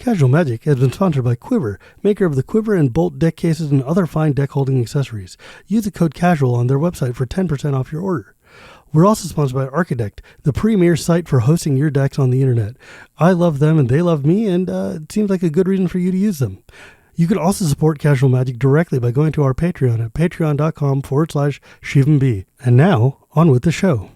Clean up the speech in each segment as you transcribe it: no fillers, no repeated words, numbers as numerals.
Casual Magic has been sponsored by Quiver, maker of the Quiver and Bolt deck cases and other fine deck holding accessories. Use the code CASUAL on their website for 10% off your order. We're also sponsored by Architect, the premier site for hosting your decks on the internet. I love them and they love me, and it seems like a good reason for you to use them. You can also support Casual Magic directly by going to our Patreon at patreon.com/ShivamB. And now, on with the show.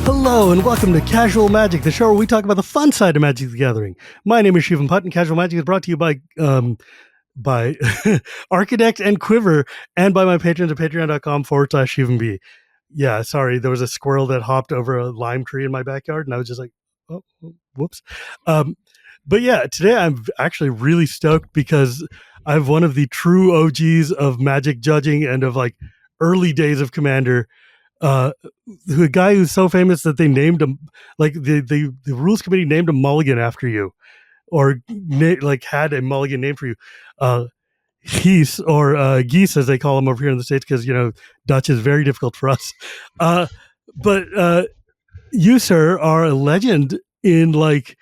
Hello and welcome to Casual Magic, the show where we talk about the fun side of Magic the Gathering. My name is Shivam, and Casual Magic is brought to you by Architect and Quiver, and by my patrons at patreon.com/ShivamB. Yeah, sorry, there was a squirrel that hopped over a lime tree in my backyard, and I was just like, oh, whoops. But yeah, today I'm actually really stoked because I have one of the true OGs of Magic judging and of like early days of Commander. A guy who's so famous that they named him, like the rules committee named him Mulligan after you, or had a Mulligan name for you. Gees, or Geese as they call him over here in the States, because Dutch is very difficult for us. But you, sir, are a legend in like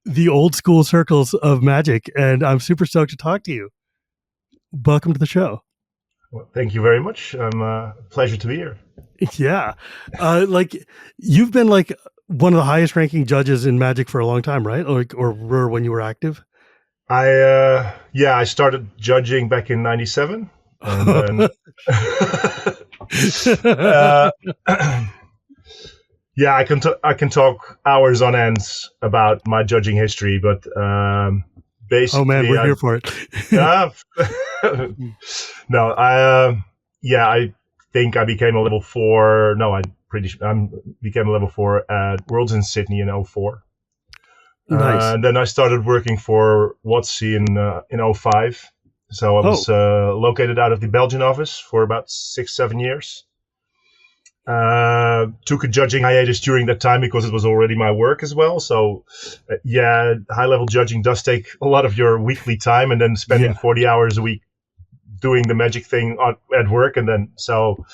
the old school circles of Magic, and I'm super stoked to talk to you. Welcome to the show. Well, thank you very much. Pleasure to be here. Yeah. Like you've been like one of the highest ranking judges in Magic for a long time, right? Or were when you were active? I started judging back in 97. And then I can talk hours on end about my judging history, but basically, oh man, we're here for it. No, I think I became a level 4. No, I became a level 4 at Worlds in Sydney in 2004. Nice. And then I started working for WotC in 2005. So I was located out of the Belgian office for about 6-7 years. Took a judging hiatus during that time because it was already my work as well. So, high-level judging does take a lot of your weekly time, and then spending 40 hours a week doing the Magic thing at work. And then, so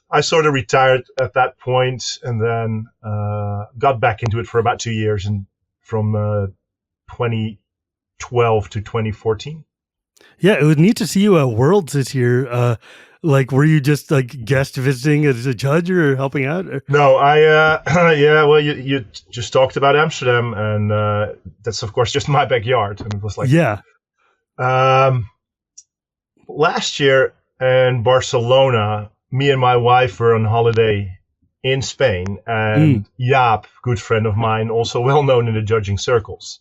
I sort of retired at that point, and then got back into it for about 2 years, and from 2012 to 2014. Yeah, it was neat to see you at Worlds this year. Like, were you just like guest visiting as a judge or helping out? Or? No, well, you just talked about Amsterdam, and that's of course just my backyard. And it was like, last year in Barcelona, me and my wife were on holiday in Spain, and Jaap, good friend of mine, also well known in the judging circles,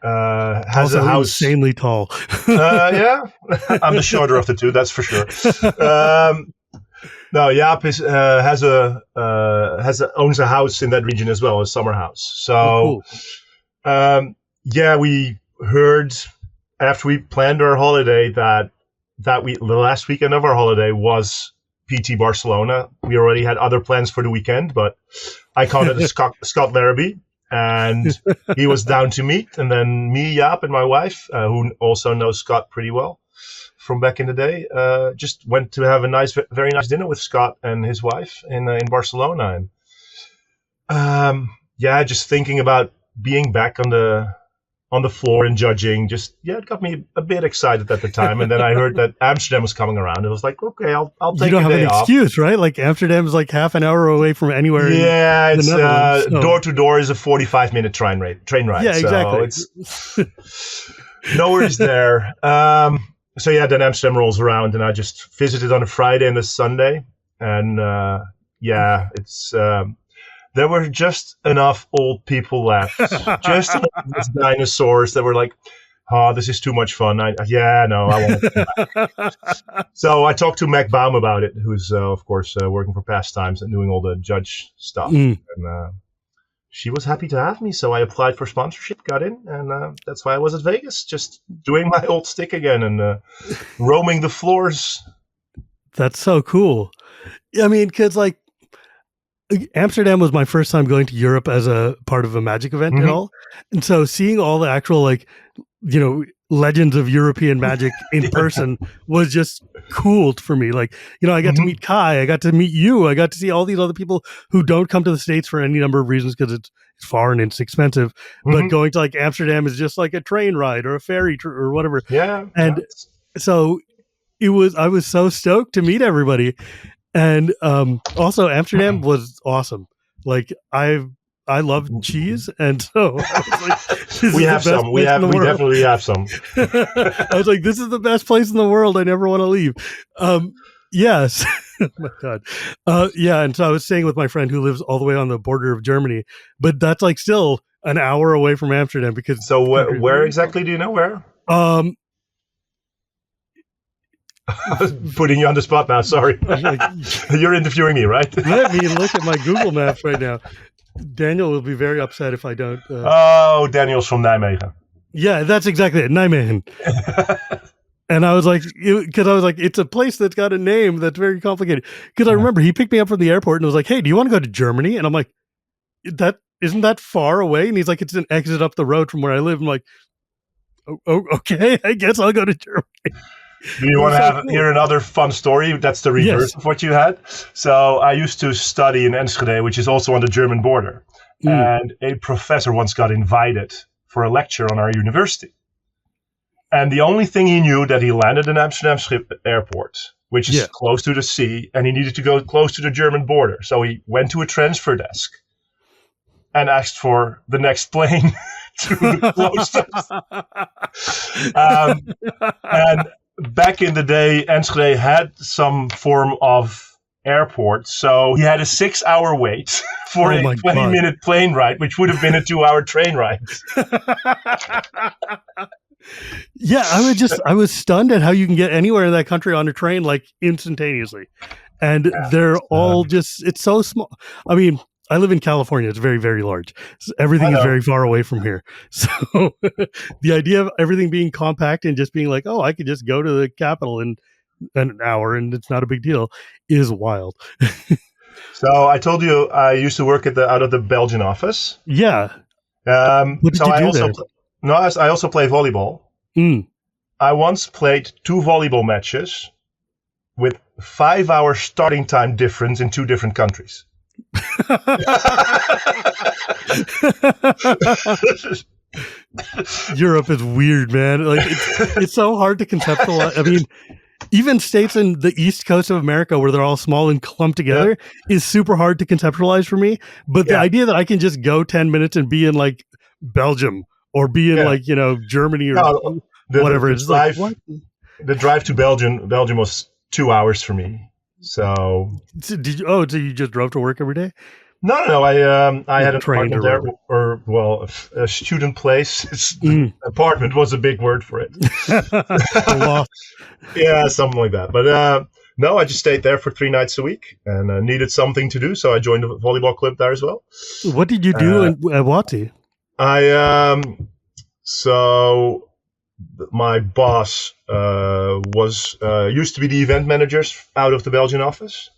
has also a house insanely tall. Yeah, I'm the shorter of the two, that's for sure. No, Jaap owns a house in that region as well, a summer house. So, cool. We heard after we planned our holiday that the last weekend of our holiday was PT Barcelona. We already had other plans for the weekend, but I contacted Scott Larrabee, and he was down to meet. And then me, Jaap, and my wife, who also knows Scott pretty well from back in the day, just went to have a very nice dinner with Scott and his wife in Barcelona. And just thinking about being back on the floor and judging, it got me a bit excited at the time. And then I heard that Amsterdam was coming around. It was like, okay, I'll take a day off. You don't have an excuse, right? Like Amsterdam is like half an hour away from anywhere. Yeah, it's door to door is a 45-minute train ride. Yeah, exactly. So it's no worries there. Then Amsterdam rolls around, and I just visited on a Friday and a Sunday, and it's. There were just enough old people left, just enough dinosaurs that were like, "Oh, this is too much fun." I want to come back. So I talked to Mac Baum about it, who's of course working for Pastimes and doing all the judge stuff, and she was happy to have me. So I applied for sponsorship, got in, and that's why I was at Vegas, just doing my old stick again and roaming the floors. That's so cool. I mean, because like. Amsterdam was my first time going to Europe as a part of a Magic event at all. And so seeing all the actual like legends of European magic in person was just cool for me. Like, I got to meet Kai, I got to meet you, I got to see all these other people who don't come to the States for any number of reasons because it's far and it's expensive. But going to like Amsterdam is just like a train ride or a ferry or whatever. Yeah. And so I was so stoked to meet everybody. And also Amsterdam was awesome. Like I love cheese, and so I was like, we have some. We definitely have some. I was like, this is the best place in the world. I never want to leave. Yes. Oh my God. Yeah. And so I was staying with my friend who lives all the way on the border of Germany, but that's like still an hour away from Amsterdam because. So where exactly do you know where? Putting you on the spot now. Sorry. You're interviewing me, right? Let me look at my Google Maps right now. Daniel will be very upset if I don't. Daniel's from Nijmegen. Yeah, that's exactly it. Nijmegen. And I was like, it's a place that's got a name that's very complicated. Because I remember he picked me up from the airport and was like, hey, do you want to go to Germany? And I'm like, isn't that far away? And he's like, it's an exit up the road from where I live. I'm like, oh okay, I guess I'll go to Germany. Do you want to hear another fun story? That's the reverse of what you had. So I used to study in Enschede, which is also on the German border. And a professor once got invited for a lecture on our university. And the only thing he knew that he landed in Amsterdam Airport, which is close to the sea, and he needed to go close to the German border. So he went to a transfer desk and asked for the next plane to the closest. And back in the day, Enschede had some form of airport, so he had a 6-hour wait for a 20-minute plane ride, which would have been a 2-hour train ride. Yeah, I was stunned at how you can get anywhere in that country on a train like instantaneously, and they're all it's so small. I mean, I live in California. It's very, very large. So everything is very far away from here. So the idea of everything being compact and just being like, oh, I could just go to the capital in an hour and it's not a big deal is wild. So I told you I used to work out of the Belgian office. Yeah. What did you do there? I also play volleyball. I once played 2 volleyball matches with 5-hour starting time difference in 2 different countries. Europe is weird, man. Like it's so hard to conceptualize. I mean, even states in the East Coast of America where they're all small and clumped together is super hard to conceptualize for me. But the idea that I can just go 10 minutes and be in like Belgium or be in like, Germany or whatever. It's like, what? The drive to Belgium was 2 hours for me. So so you just drove to work every day? No. I had an apartment there, or a student place. Apartment was a big word for it. Yeah, something like that. But no, I just stayed there for 3 nights a week and needed something to do, so I joined the volleyball club there as well. What did you do at Wati? So my boss was used to be the event managers out of the Belgian office.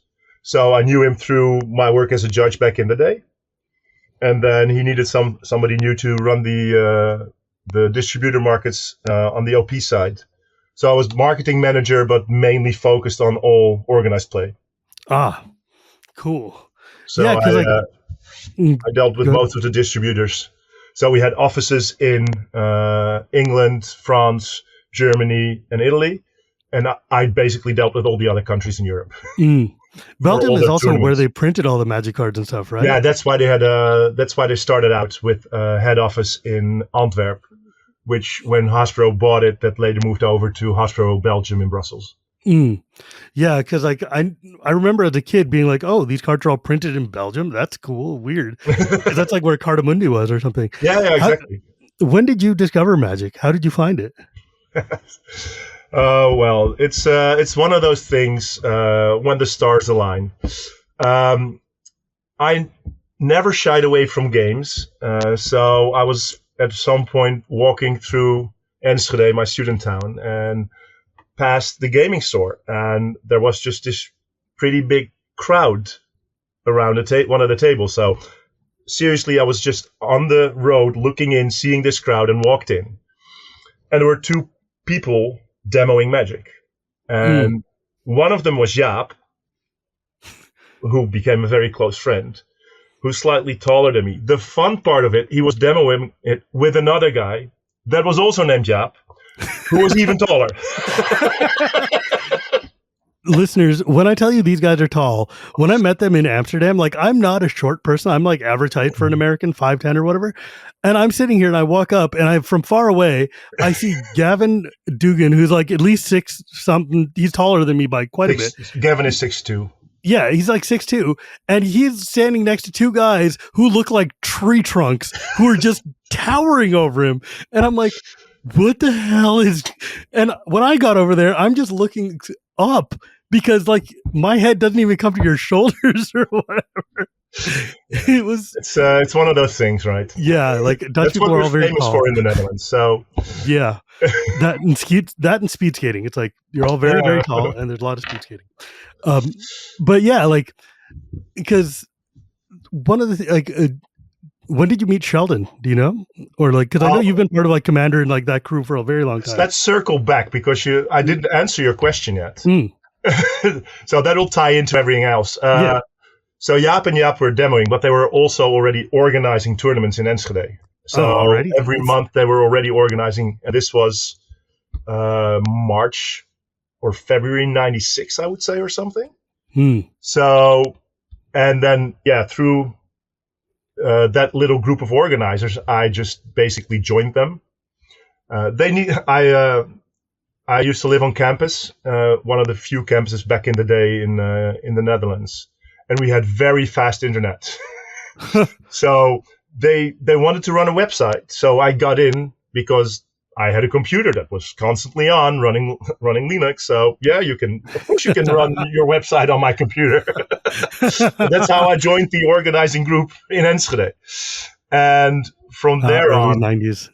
So I knew him through my work as a judge back in the day. And then he needed somebody new to run the distributor markets on the OP side. So I was marketing manager, but mainly focused on all organized play. Ah, cool. So I dealt with most of the distributors. So we had offices in England, France, Germany, and Italy. And I basically dealt with all the other countries in Europe. Belgium is also where they printed all the magic cards and stuff, right? Yeah, that's why they had that's why they started out with a head office in Antwerp, which when Hasbro bought it, that later moved over to Hasbro Belgium in Brussels. Yeah, because like I remember as a kid being like, oh, these cards are all printed in Belgium. That's cool, weird. That's like where Cardamundi was or something. Yeah, exactly. When did you discover magic? How did you find it? Well, it's one of those things when the stars align. I never shied away from games, so I was at some point walking through Enschede, my student town, and past the gaming store, and there was just this pretty big crowd around one of the tables. So seriously, I was just on the road looking in, seeing this crowd, and walked in. and there were two people demoing Magic. And one of them was Jaap, who became a very close friend, who's slightly taller than me. The fun part of it, he was demoing it with another guy that was also named Jaap, who was even taller. Listeners, when I tell you these guys are tall, when I met them in Amsterdam, like, I'm not a short person. I'm like average height for an American, 5'10" or whatever. And I'm sitting here and I walk up and from far away, I see Gavin Dugan, who's like at least 6 something. He's taller than me by quite a bit. Gavin is 6'2". Yeah, he's like 6'2", and he's standing next to two guys who look like tree trunks who are just towering over him. And I'm like, what the hell is... And when I got over there, I'm just looking up because, like, my head doesn't even come to your shoulders or whatever. It's one of those things, right? Yeah, like Dutch people are all very famous tall. for in the Netherlands. So yeah, that and speed skating. It's like you're all very, very tall, and there's a lot of speed skating. But yeah, like, because one of the when did you meet Sheldon? Do you know? Or like, because I know you've been part of like Commander and like that crew for a very long time. Let's circle back because I didn't answer your question yet. So that'll tie into everything else. Yeah. So Jaap and Jaap were demoing, but they were also already organizing tournaments in Enschede. So every month they were already organizing, and this was March or February '96, I would say, or something. So, and then through that little group of organizers, I just basically joined them. I used to live on campus, one of the few campuses back in the day in the Netherlands. And we had very fast internet. So they wanted to run a website. So I got in because I had a computer that was constantly on running Linux. So of course you can run your website on my computer. That's how I joined the organizing group in Enschede. And from there on, 90s.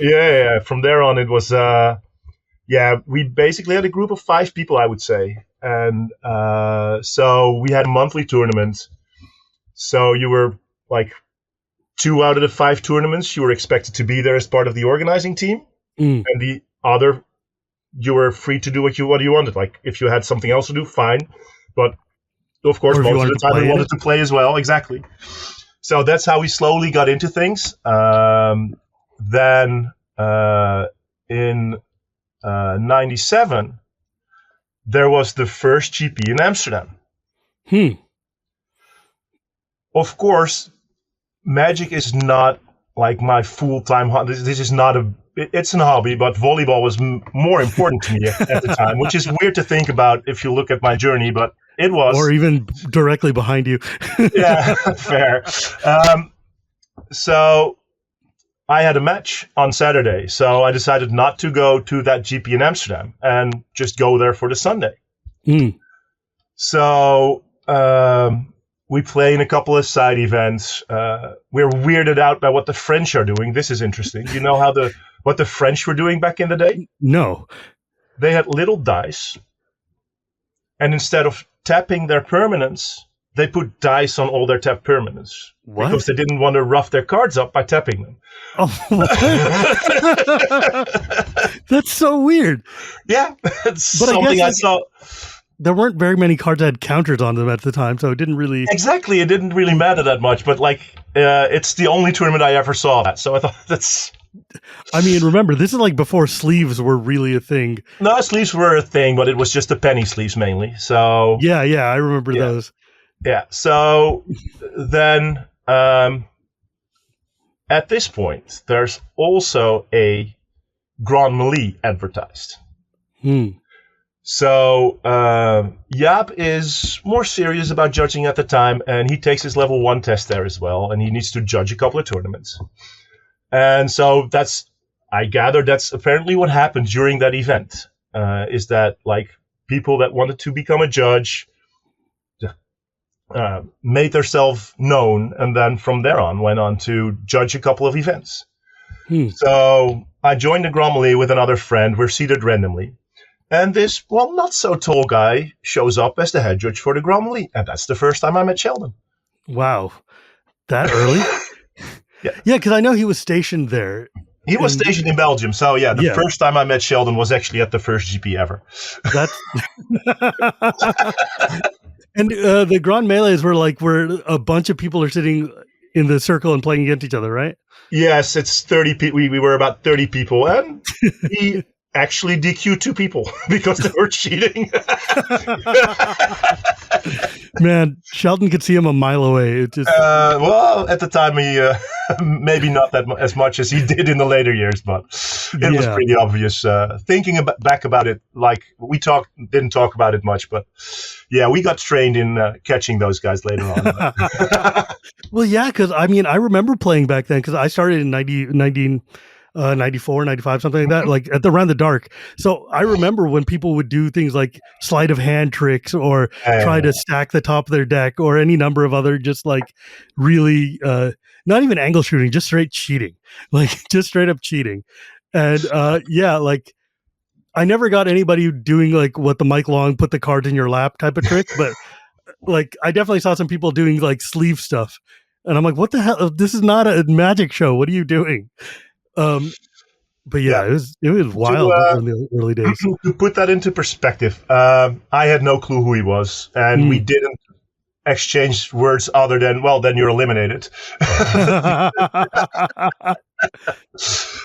Yeah, from there on it was, we basically had a group of 5 people, I would say. And so we had a monthly tournament. So you were like 2 out of the 5 tournaments, you were expected to be there as part of the organizing team. And the other, you were free to do what you wanted. Like if you had something else to do, fine. But of course, most of the time we wanted to play as well. Exactly. So that's how we slowly got into things. Then in 97, there was the first GP in Amsterdam. Of course, Magic is not like my full-time hobby. This is not it's a hobby, but volleyball was more important to me at the time, which is weird to think about if you look at my journey, but it was. Or even directly behind you. Yeah, fair. So I had a match on Saturday, so I decided not to go to that GP in Amsterdam and just go there for the Sunday. So we play in a couple of side events. We're weirded out by what the French are doing. This is interesting. You know what the French were doing back in the day? No. They had little dice, and instead of tapping their permanents, they put dice on all their tapped permanents. What? Because they didn't want to rough their cards up by tapping them. Oh, that's so weird. Yeah, it's something I saw. There weren't very many cards that had counters on them at the time, so it didn't really... Exactly, it didn't really matter that much, but it's the only tournament I ever saw that, so I thought that's... I mean, remember, this is like before sleeves were really a thing. No, sleeves were a thing, but it was just the penny sleeves mainly, so... Yeah, I remember those. Yeah, so then at this point, there's also a Grand Melee advertised. So Jaap is more serious about judging at the time, and he takes his level 1 test there as well, and he needs to judge a couple of tournaments. And so I gather that's apparently what happened during that event, is that like people that wanted to become a judge made themselves known, and then from there on went on to judge a couple of events. So I joined the Grand Melee with another friend. We're seated randomly. And this, not so tall guy shows up as the head judge for the Grand Melee. And that's the first time I met Sheldon. Wow. That early? Yeah, because I know he was stationed there. He was stationed in Belgium. So, the first time I met Sheldon was actually at the first GP ever. That's... And the Grand Melees were where a bunch of people are sitting in the circle and playing against each other, right? Yes, it's 30 people. We were about 30 people, and he actually DQ'd 2 people because they were cheating. Man, Sheldon could see him a mile away. It just... well, at the time, he maybe not as much as he did in the later years, but it was pretty obvious. Thinking back about it, we didn't talk about it much, but we got trained in catching those guys later on. Well, yeah, because I remember playing back then because I started in 94, 95, something like that, around the dark. So I remember when people would do things like sleight of hand tricks or try to stack the top of their deck or any number of other just really, not even angle shooting, just straight cheating, just straight up cheating. And I never got anybody doing what the Mike Long put the cards in your lap type of trick, but I definitely saw some people doing sleeve stuff. And I'm like, what the hell? This is not a magic show. What are you doing? But it was wild in the early days. To put that into perspective, I had no clue who he was, and we didn't exchange words other than, well, then you're eliminated.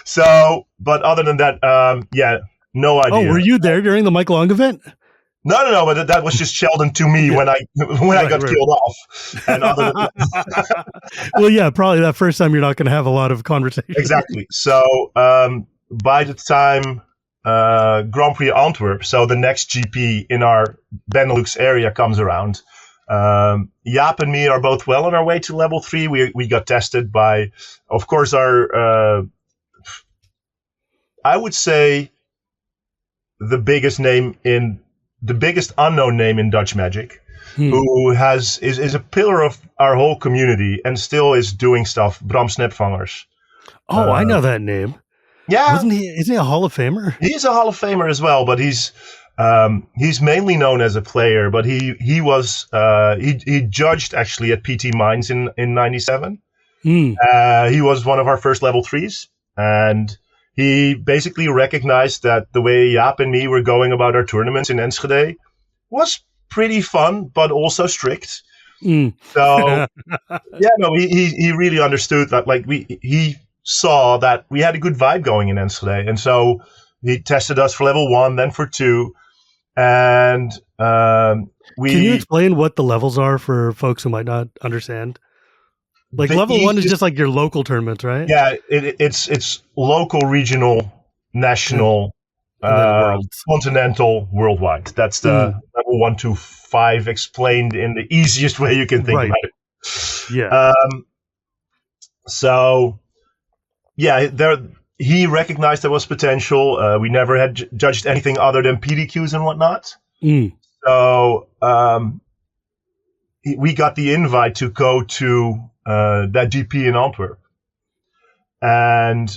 So, but other than that, no idea. Oh, were you there during the Mike Long event? No, but that was just Sheldon to me when I got killed off. And other than well, probably that first time you're not going to have a lot of conversation. Exactly. So by the time Grand Prix Antwerp, so the next GP in our Benelux area comes around, Jaap and me are both well on our way to level 3. We got tested by, of course, our I would say the biggest unknown name in Dutch Magic, who is a pillar of our whole community and still is doing stuff. Bram Snapvangers. Oh, I know that name. Yeah, isn't he a Hall of Famer? He's a Hall of Famer as well, but he's mainly known as a player. But he was he judged actually at PT Mines in '97. He was one of our first level 3s, and he basically recognized that the way Jaap and me were going about our tournaments in Enschede was pretty fun, but also strict. So, he really understood that. He saw that we had a good vibe going in Enschede, and so he tested us for level 1, then for 2, and Can you explain what the levels are for folks who might not understand? Level 1 is just your local tournaments, right? Yeah, it's local, regional, national, continental, worldwide. That's the level 1 to 5 explained in the easiest way you can think about it. Yeah. He recognized there was potential. We never had judged anything other than PDQs and whatnot. So we got the invite to go to that GP in Antwerp. And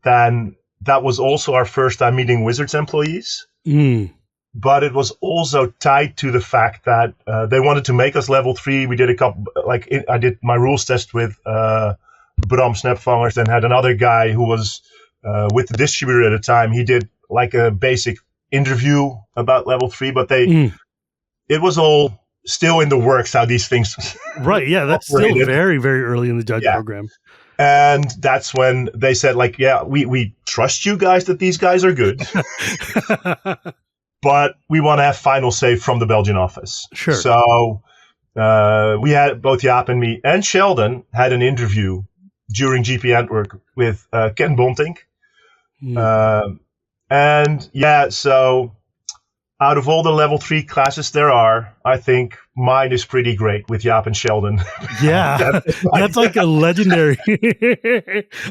then that was also our first time meeting Wizards employees. But it was also tied to the fact that they wanted to make us level 3. We did a couple, I did my rules test with Bram Snapvangers, then had another guy who was with the distributor at the time. He did a basic interview about level 3, but it was all still in the works how these things right. Yeah, that's operated. Still very, very early in the judge program. And that's when they said, we trust you guys that these guys are good, but we want to have final say from the Belgian office. Sure. So we had both Jaap and me and Sheldon had an interview during GP Antwerp with Ken Bontink. So out of all the level 3 classes there are, I think mine is pretty great with Jaap and Sheldon. Yeah, that's a legendary.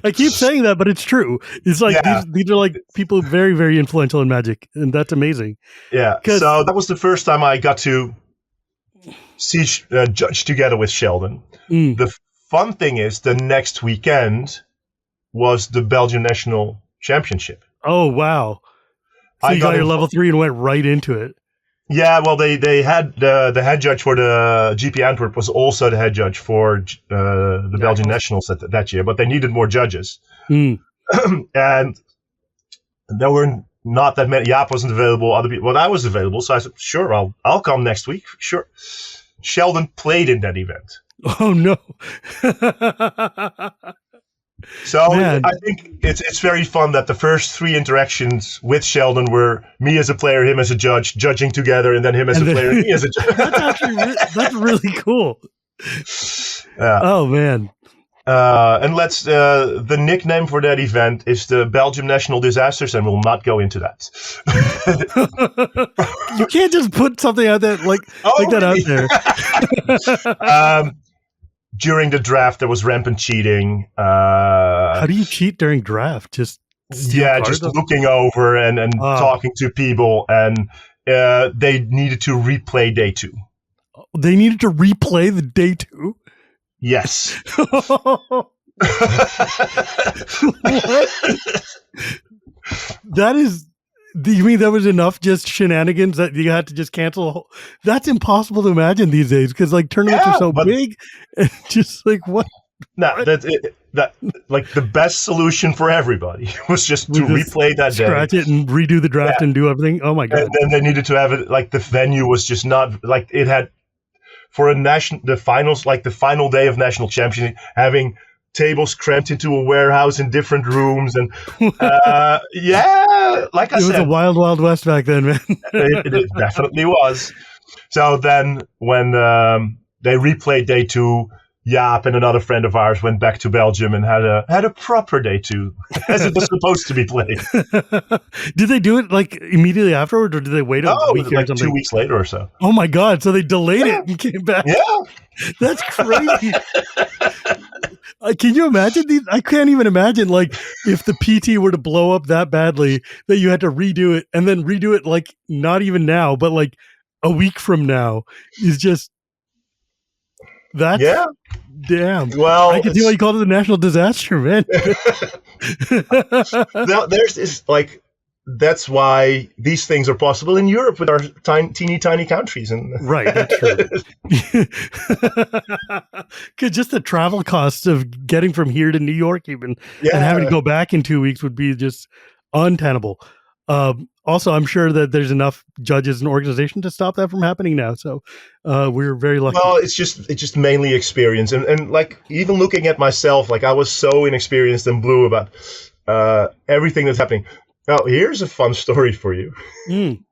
I keep saying that, but it's true. It's these are people very, very influential in Magic, and that's amazing. Yeah, so that was the first time I got to see judge together with Sheldon. The fun thing is the next weekend was the Belgian National Championship. Oh, wow. So you got your level 3 and went right into it. Yeah, well, they had the head judge for the GP Antwerp was also the head judge for the Belgian Nationals that year, but they needed more judges. Mm. And there were not that many. Jaap wasn't available. Other people, well, I was available, so I said, "Sure, I'll come next week." Sure. Sheldon played in that event. Oh no! So man. I think it's very fun that the first 3 interactions with Sheldon were me as a player, him as a judge, judging together, and then him as a player, me as a judge. That's really cool. Oh man! And the nickname for that event is the Belgium National Disasters, and we'll not go into that. You can't just put something out there like that out there. During the draft, there was rampant cheating. How do you cheat during draft? Just looking over and talking to people, and they needed to replay day 2. They needed to replay the day 2? Yes. That is. Do you mean that was enough just shenanigans that you had to just cancel? That's impossible to imagine these days because like tournaments are so big, and just like what? No, that's it. That like the best solution for everybody was just to replay that day, scratch it, and redo the draft and do everything. Oh my god! And then they needed to have it like the venue was just not like it had for the finals, like the final day of national championship, having tables cramped into a warehouse in different rooms, and like I said, it was a wild, wild west back then, man. it definitely was. So then, when they replayed day 2, Jaap and another friend of ours went back to Belgium and had a proper day 2, as it was supposed to be played. Did they do it like immediately afterward, or did they wait a week or something? 2 weeks later or so. Oh my god! So they delayed it and came back. Yeah, that's crazy. Can you imagine these? I can't even imagine like if the PT were to blow up that badly that you had to redo it and then redo it like not even now, but like a week from now is just that. Yeah. Damn. Well, I can see why you called it the national disaster, man. There's this like. That's why these things are possible in Europe with our teeny tiny countries. And right, that's true. Because just the travel costs of getting from here to New York even and having to go back in 2 weeks would be just untenable. Also, I'm sure that there's enough judges and organization to stop that from happening now. So we're very lucky. Well, it's just mainly experience. And like even looking at myself, like I was so inexperienced and blue about everything that's happening. Now, here's a fun story for you. Mm.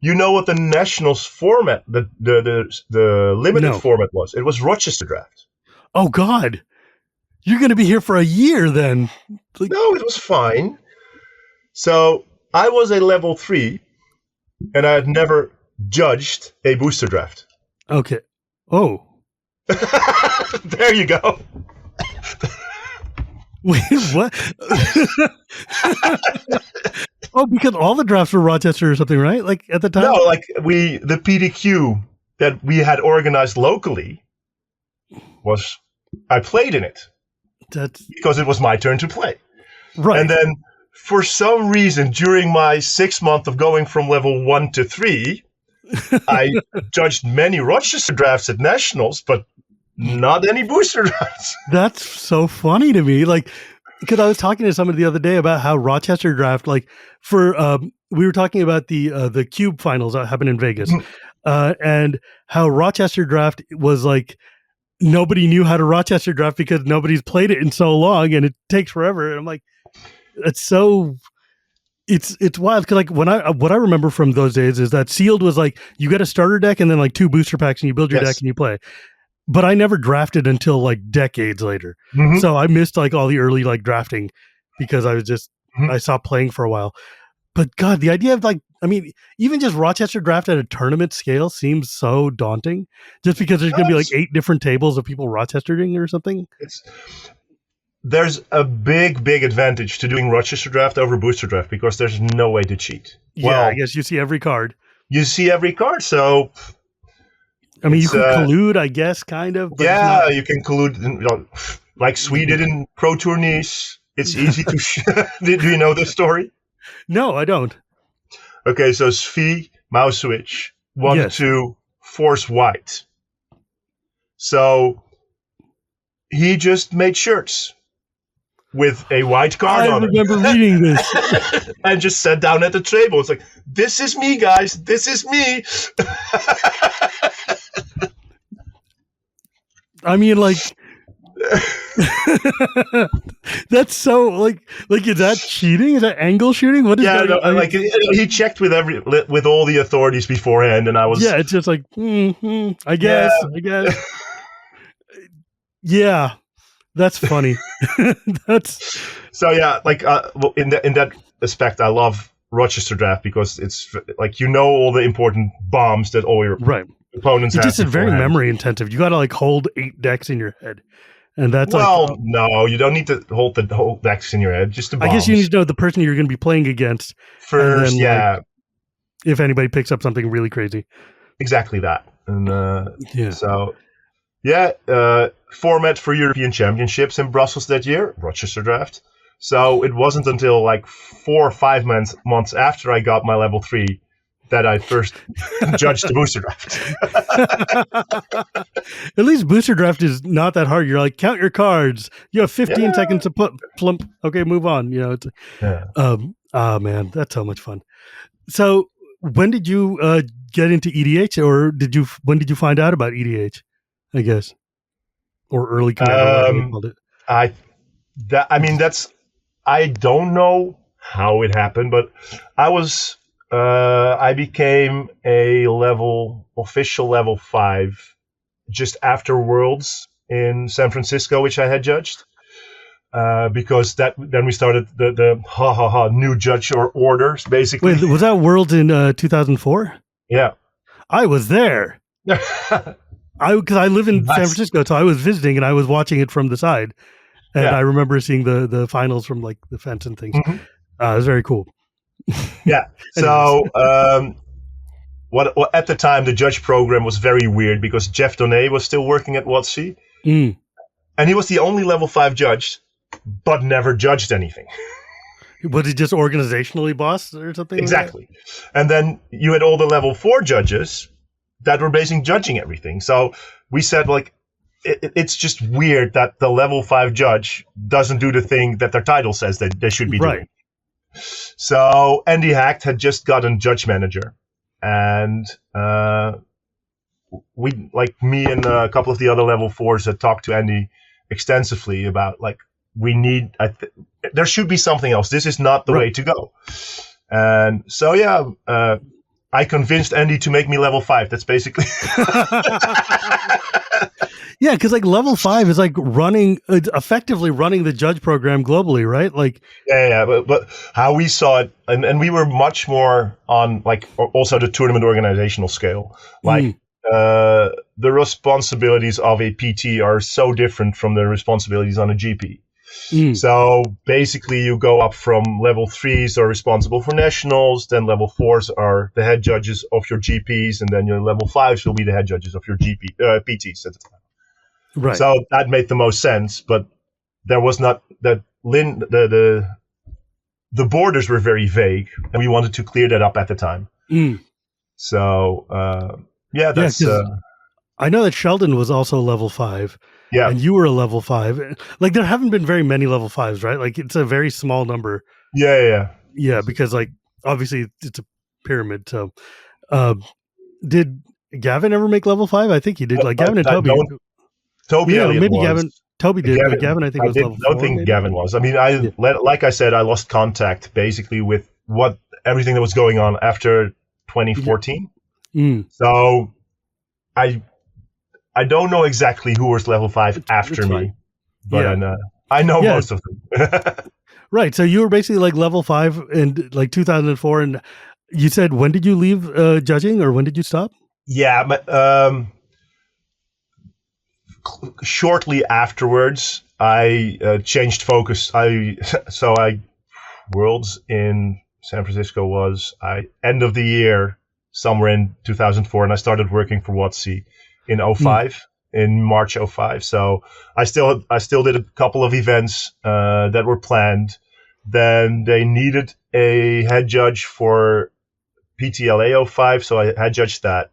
You know what the Nationals format, the limited format was? It was Rochester draft. Oh, God. You're going to be here for a year then. No, it was fine. So I was a level 3, and I had never judged a booster draft. Okay. Oh. There you go. Wait, what? Oh, because all the drafts were Rochester or something, right? Like at the time? No, like the PDQ that we had organized locally I played in it. Because it was my turn to play. Right. And then for some reason, during my 6 month of going from level 1 to 3, I judged many Rochester drafts at Nationals, but not any booster drafts. That's so funny to me. Like, because I was talking to somebody the other day about how Rochester draft, like for, we were talking about the Cube finals that happened in Vegas, and how Rochester draft was like, nobody knew how to Rochester draft because nobody's played it in so long and it takes forever. And I'm like, it's wild. Cause like what I remember from those days is that sealed was like, you get a starter deck and then like 2 booster packs and you build your deck and you play. But I never drafted until like decades later. Mm-hmm. So I missed like all the early like drafting because I was just, I stopped playing for a while. But God, the idea of like, I mean, even just Rochester draft at a tournament scale seems so daunting just because there's going to be like 8 different tables of people Rochestering or something. There's a big advantage to doing Rochester draft over booster draft because there's no way to cheat. Yeah, I guess you see every card. So I mean, you can collude, I guess, kind of. But you can collude, like Sweden in Pro Tourneys. It's easy to. Do you know this story? No, I don't. Okay, so Svi, Mousewitch, wanted to force white. So he just made shirts with a white card on it. I remember reading this. And just sat down at the table. It's like, this is me, guys. This is me. I mean, like, that's so, like, is that cheating? Is that angle shooting? What is that? No, like, he checked with all the authorities beforehand, and I was... Yeah, it's just like, I guess. Yeah, that's funny. So, yeah, like, in that aspect, I love Rochester Draft because it's, like, all the important bombs that all your opponents have. It's just very memory intensive. You got to, like, hold 8 decks in your head. And that's no, you don't need to hold the whole decks in your head. Just the bombs. I guess you need to know the person you're going to be playing against first. Then, like, if anybody picks up something really crazy, exactly that. And format for European Championships in Brussels that year, Rochester Draft. So it wasn't until like 4 or 5 months after I got my level 3 that I first judged the booster draft. At least booster draft is not that hard. You're like, count your cards. You have 15 seconds to put plump. Okay, move on. Man, that's so much fun. So when did you get into EDH, or when did you find out about EDH, I guess? Or early commander, I don't know how it happened, but I became a official level 5 just after Worlds in San Francisco, which I had judged. Because then we started the new judge orders, basically. Wait, was that Worlds in 2004? Yeah. I was there. Because I live in San Francisco, so I was visiting and I was watching it from the side. And I remember seeing the finals from like the fence and things. Mm-hmm. It was very cool. Yeah. So at the time, the judge program was very weird because Jeff Donay was still working at WotC. And he was the only level 5 judge, but never judged anything. Was he just organizationally boss or something? Exactly. Like that? And then you had all the level 4 judges that were basically judging everything. So we said, like, it's just weird that the level 5 judge doesn't do the thing that their title says that they should be doing. So Andy Hacht had just gotten judge manager, and we, like me and a couple of the other level 4s, had talked to Andy extensively about, like, there should be something else. This is not the way to go. And so I convinced Andy to make me level 5. That's basically Yeah, because like level 5 is like effectively running the judge program globally, right? Like but how we saw it, and we were much more on like also the tournament organizational scale. Like the responsibilities of a PT are so different from the responsibilities on a GP. So basically you go up from level 3s are responsible for nationals, then level 4s are the head judges of your GPs, and then your level 5s will be the head judges of your PTs at the time. Right. So that made the most sense, but there was not that the borders were very vague, and we wanted to clear that up at the time. So that's. I know that Sheldon was also level 5. Yeah. And you were a level 5. Like, there haven't been very many level 5s, right? Like, it's a very small number. Yeah. Yeah, because, like, obviously it's a pyramid. So, did Gavin ever make level 5? I think he did. Like, Gavin and Toby. Toby Elliott maybe was. Toby did, but Gavin, I think, was level 4. I don't think maybe? Gavin was. I mean, like I said, I lost contact basically with everything that was going on after 2014. So, I don't know exactly who was level 5 after me, but I know most of them. Right. So you were basically like level 5 in like 2004. And you said, when did you leave judging, or when did you stop? Yeah. Shortly afterwards, I changed focus. Worlds in San Francisco was end of the year, somewhere in 2004, and I started working for WotC in 05, in March 05. So I still did a couple of events that were planned. Then they needed a head judge for PTLA 05, so I had judged that.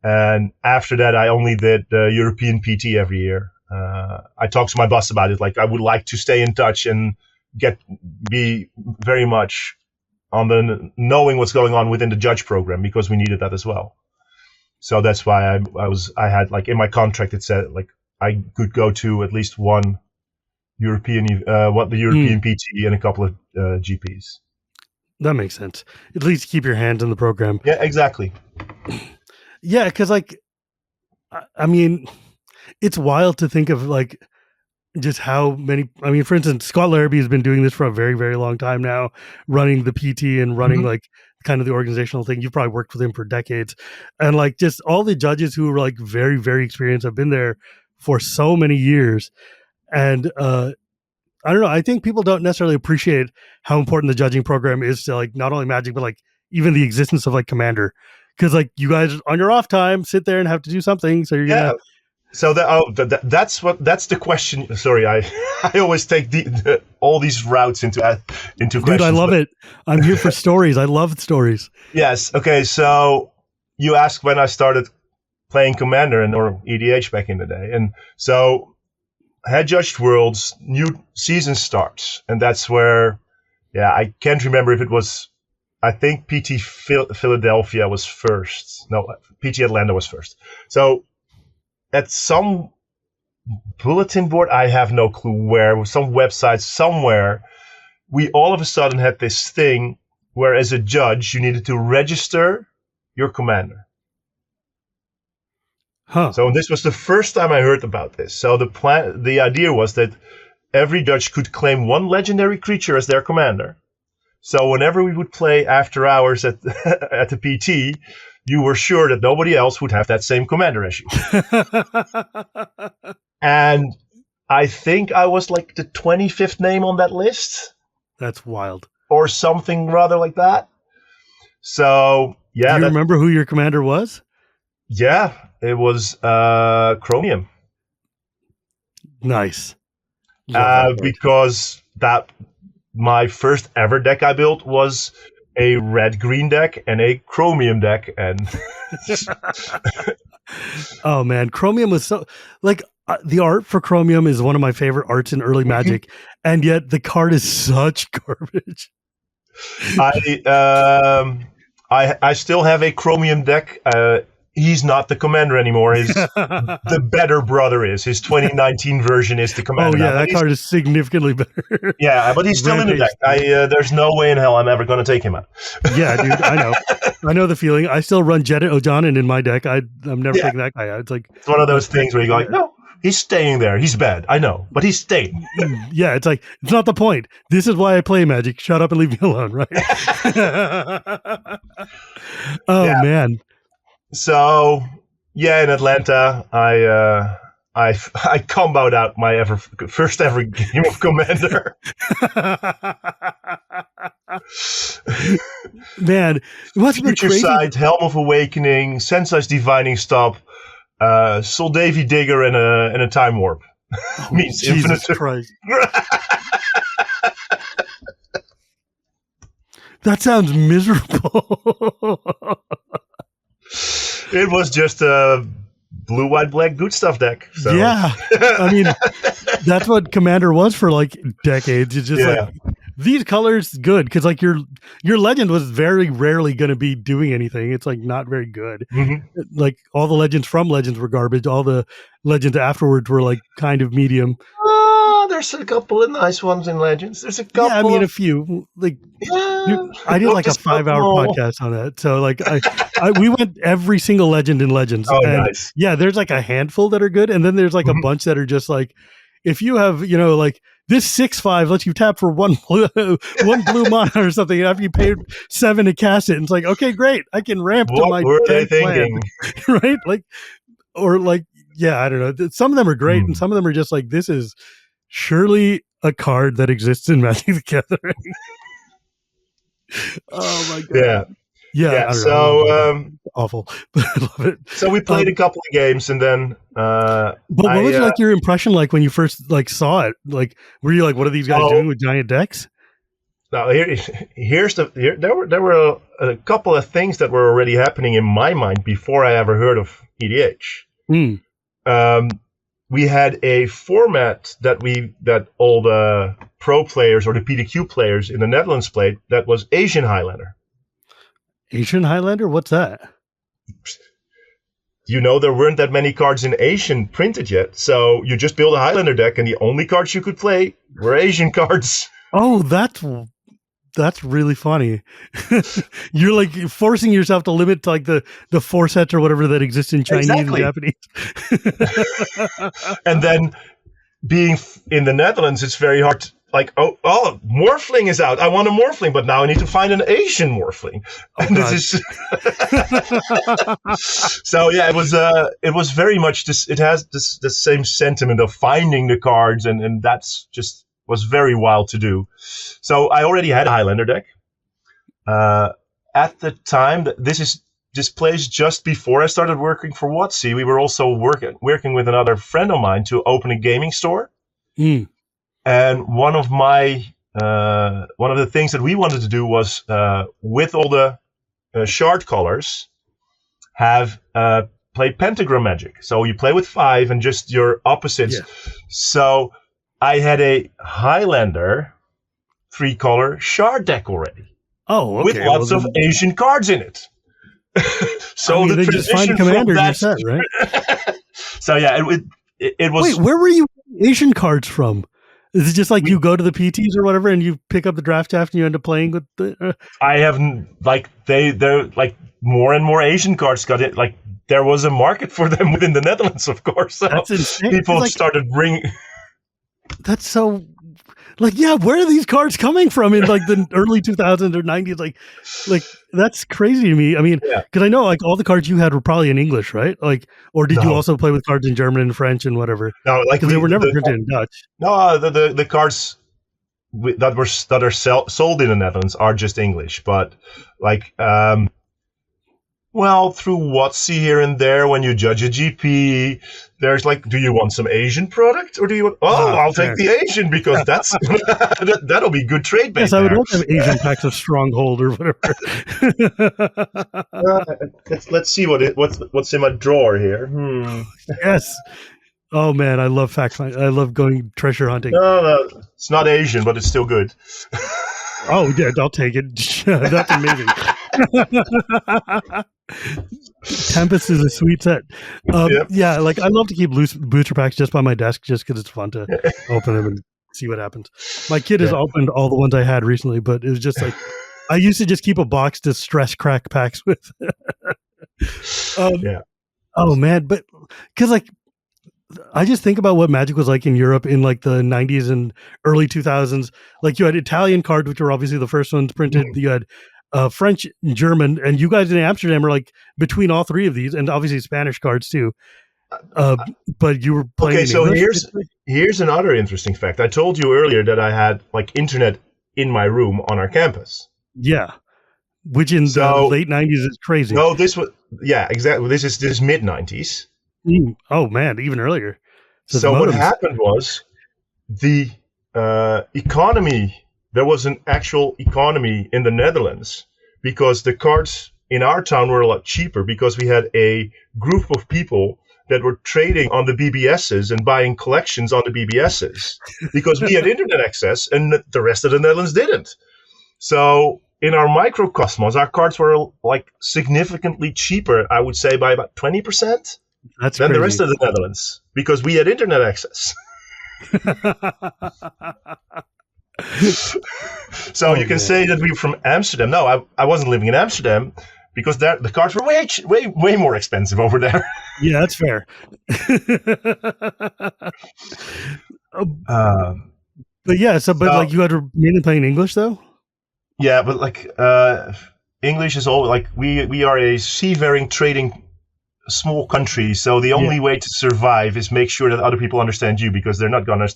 And after that, I only did European PT every year. I talked to my boss about it. Like, I would like to stay in touch and be very much on the knowing what's going on within the judge program, because we needed that as well. So that's why I had, like, in my contract it said like I could go to at least one European PT and a couple of GPs. That makes sense. At least keep your hands in the program. Yeah, exactly. Yeah, because, like, I mean, it's wild to think of, like, just how many. I mean, for instance, Scott Larrabee has been doing this for a very, very long time now, running the PT and running like kind of the organizational thing. You've probably worked with him for decades, and like just all the judges who are like very, very experienced have been there for so many years. And I don't know. I think people don't necessarily appreciate how important the judging program is to, like, not only Magic, but like even the existence of like Commander, because like you guys on your off time sit there and have to do something. So you're gonna. So that's the question. Sorry, I always take all these routes into questions. Dude, I love it. I'm here for stories. I love stories. Yes. Okay. So you asked when I started playing Commander or EDH back in the day, and so I had judged Worlds. New season starts, and that's where, I can't remember if it was. I think PT Philadelphia was first. No, PT Atlanta was first. So at some bulletin board, I have no clue where, some website somewhere, we all of a sudden had this thing where, as a judge, you needed to register your commander. So this was the first time I heard about this. So the idea was that every judge could claim one legendary creature as their commander. So whenever we would play after hours at the PT, you were sure that nobody else would have that same commander as you. And I think I was like the 25th name on that list. That's wild. Or something rather like that. So, yeah. Do you remember who your commander was? Yeah, it was Chromium. Nice. Because my first ever deck I built was a red-green deck and a Chromium deck, and oh man, Chromium was so, like, the art for Chromium is one of my favorite arts in early Magic, and yet the card is such garbage. I still have a Chromium deck. He's not the commander anymore. The better brother is. His 2019 version is the commander. Oh yeah, that card is significantly better. Yeah, but he's still in the deck. There's no way in hell I'm ever going to take him out. Yeah, dude, I know. I know the feeling. I still run Jedit Ojanen in my deck. I'm never taking that guy out. It's one of those things where you go like, no, he's staying there. He's bad. I know, but he's staying. Yeah, it's like, it's not the point. This is why I play Magic. Shut up and leave me alone, right? Man. So, in Atlanta, I comboed out my first ever game of Commander. Man, it must have been Future crazy. Sight, Helm of Awakening, Sensei's Divining Stop, Soldavi Digger, and a Time Warp. Means Jesus infinite. Christ. That sounds miserable. It was just a blue-white-black good stuff deck. So. Yeah. I mean, that's what Commander was for like decades. It's just like, these colors good, because like your legend was very rarely going to be doing anything. It's like not very good. Like all the legends from Legends were garbage. All the legends afterwards were like kind of medium. There's a couple of nice ones in Legends. There's a couple. Yeah, I mean a few. Like I did like a 5-hour podcast on that. So like we went every single legend in Legends. Oh, and nice. Yeah, there's like a handful that are good, and then there's like a bunch that are just like, if you have, like this 6/5 lets you tap for one blue mana or something, and after you pay 7 to cast it, and it's like, okay, great, I can ramp to my were they thinking? Right? Like, or like, yeah, I don't know. Some of them are great, and some of them are just like, this is surely a card that exists in Magic the Gathering. Oh my god. Yeah. I don't know. Awful. But I love it. So we played a couple of games, and then. But what was like your impression like when you first like saw it? Like, were you like, what are these guys doing with giant decks? Now there were a couple of things that were already happening in my mind before I ever heard of EDH. We had a format that all the pro players or the PDQ players in the Netherlands played that was Asian Highlander. Asian Highlander? What's that? There weren't that many cards in Asian printed yet, so you just build a Highlander deck, and the only cards you could play were Asian cards. Oh, that's really funny. You're like forcing yourself to limit to like the 4 sets or whatever that exist in Chinese and Japanese. And then being in the Netherlands, it's very hard to, like, oh, Morphling is out. I want a Morphling, but now I need to find an Asian Morphling. And this is so yeah, it was very much this. It has the same sentiment of finding the cards, and that's just was very wild to do. So I already had a Highlander deck. At the time, this plays just before I started working for WotC. We were also working with another friend of mine to open a gaming store. And one of the things that we wanted to do was with all the shard colors have play pentagram magic. So you play with 5 and just your opposites. Yeah. So I had a Highlander 3-color shard deck already. Oh, okay. With lots of Asian cards in it. So they just find a commander in your set, right? So yeah, it was. Wait, where were you Asian cards from? Is it just like you go to the PTs or whatever and you pick up the draft and you end up playing with the... I have, they're like more and more Asian cards got it. Like there was a market for them within the Netherlands, of course. So that's insane. People started bringing... That's so... Like, yeah, where are these cards coming from in like the early 2000s or 90s? Like that's crazy to me. I mean, because I know like all the cards you had were probably in English, right? Like, or did you also play with cards in German and French and whatever? No, like they were never printed in Dutch. No, the cards that are sold in the Netherlands are just English, but like through WotC here and there, when you judge a GP, there's like, do you want some Asian product or do you want? I'll take the Asian because that's that'll be good trade bait. Yes, I would love to have Asian packs of Stronghold or whatever. Let's see what's in my drawer here. Yes. Oh man, I love fact find. I love going treasure hunting. No, it's not Asian, but it's still good. Oh yeah, I'll take it. That's amazing. Tempest is a sweet set. Yeah, like I love to keep loose booster packs just by my desk just because it's fun to open them and see what happens. My kid has opened all the ones I had recently, but it was just like I used to just keep a box to stress crack packs with. Oh man, but because like I just think about what Magic was like in Europe in like the 90s and early 2000s. Like you had Italian cards, which were obviously the first ones printed. You had French, German, and you guys in Amsterdam are like between all three of these, and obviously Spanish cards too. But you were playing. Okay, so here's another interesting fact. I told you earlier that I had like internet in my room on our campus. Yeah, which in the late 90s is crazy. No, this was exactly. This is mid 90s. Oh man, even earlier. So what happened was the economy. There was an actual economy in the Netherlands because the cards in our town were a lot cheaper because we had a group of people that were trading on the BBSs and buying collections on the BBSs because we had internet access and the rest of the Netherlands didn't. So in our microcosmos, our cards were like significantly cheaper, I would say by about 20%. That's than crazy. The rest of the Netherlands because we had internet access. So you can say that we were from Amsterdam. No, I wasn't living in Amsterdam because the cards were way more expensive over there. Yeah, that's fair. But yeah, like you had to mainly playing English though. Yeah, but like English is all like we are a seafaring trading small country, so the only way to survive is make sure that other people understand you because they're not gonna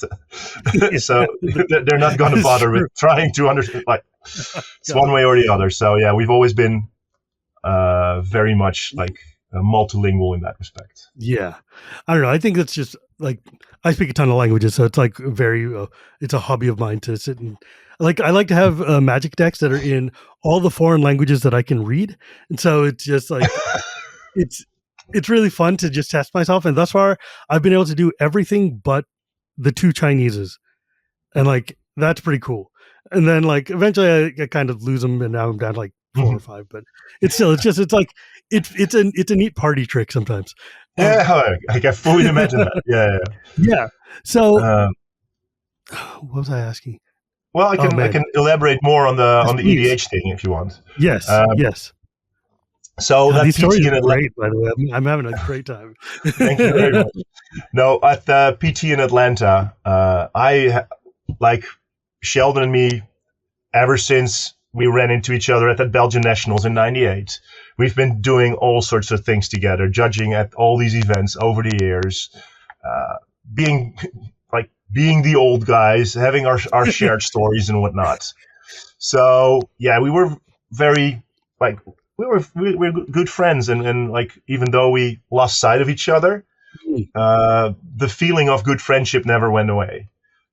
so they're not gonna bother with trying to understand, like it's one way or the other. So yeah, we've always been very much like multilingual in that respect. Yeah, I don't know. I think it's just like I speak a ton of languages, so it's like it's a hobby of mine to sit and I like to have magic decks that are in all the foreign languages that I can read, and so it's just like it's really fun to just test myself. And thus far, I've been able to do everything but the 2 Chineses, and like that's pretty cool. And then like eventually I kind of lose them, and now I'm down to like 4 or 5. But it's a neat party trick sometimes. Yeah, I can fully imagine that. Yeah. So, what was I asking? Well, I can elaborate more on the EDH thing if you want. Yes. Yes. So that these PT stories in are Atlanta, great, by the way. I'm having a great time. Thank you very much. No, at the PT in Atlanta, I like Sheldon and me, ever since we ran into each other at that Belgian Nationals in '98. We've been doing all sorts of things together, judging at all these events over the years, being the old guys, having our shared stories and whatnot. So yeah, we were very we were good friends, and like even though we lost sight of each other, the feeling of good friendship never went away.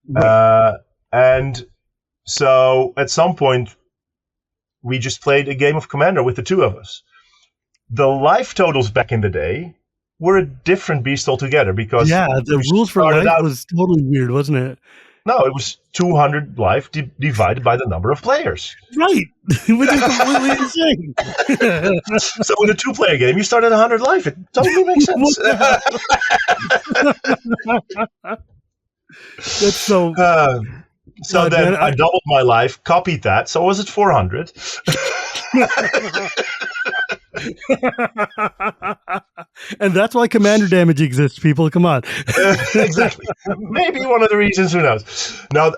Right. And so at some point, we just played a game of Commander with the 2 of us. The life totals back in the day were a different beast altogether, because the rules for life was totally weird, wasn't it? No, it was 200 life divided by the number of players. Right, which is completely insane. So in a 2-player game, you start at 100 life. It totally makes sense. That's so... So then I doubled my life, copied that, so I was at 400. And that's why commander damage exists, people. Come on. Exactly. Maybe one of the reasons, who knows. No,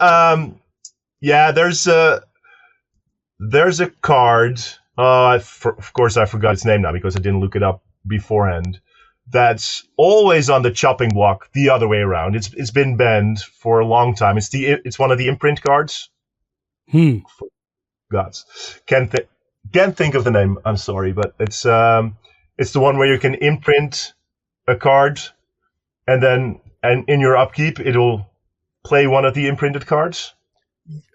there's a card. Of course, I forgot its name now because I didn't look it up beforehand. That's always on the chopping block the other way around. It's been banned for a long time. It's one of the imprint cards. Gods, can't think of the name. I'm sorry, but it's the one where you can imprint a card, and in your upkeep it'll play one of the imprinted cards.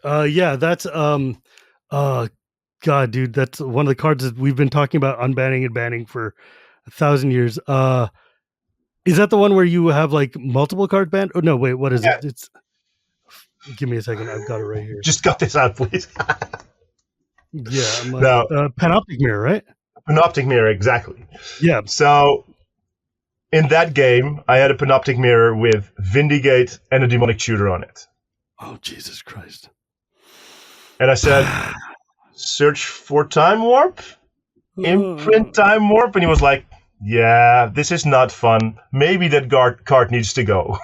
That's God, dude, that's one of the cards that we've been talking about unbanning and banning for 1,000 years. Is that the one where you have like multiple cards banned? Oh no, wait, what is it? It's give me a second. I've got it right here. Just cut this out, please. Yeah, I'm like, Panoptic Mirror, right? Panoptic Mirror, exactly. Yeah. So in that game, I had a Panoptic Mirror with Vindicate and a Demonic Tutor on it. Oh, Jesus Christ. And I said, search for Time Warp? Imprint Time Warp? And he was like, yeah, this is not fun. Maybe that card needs to go.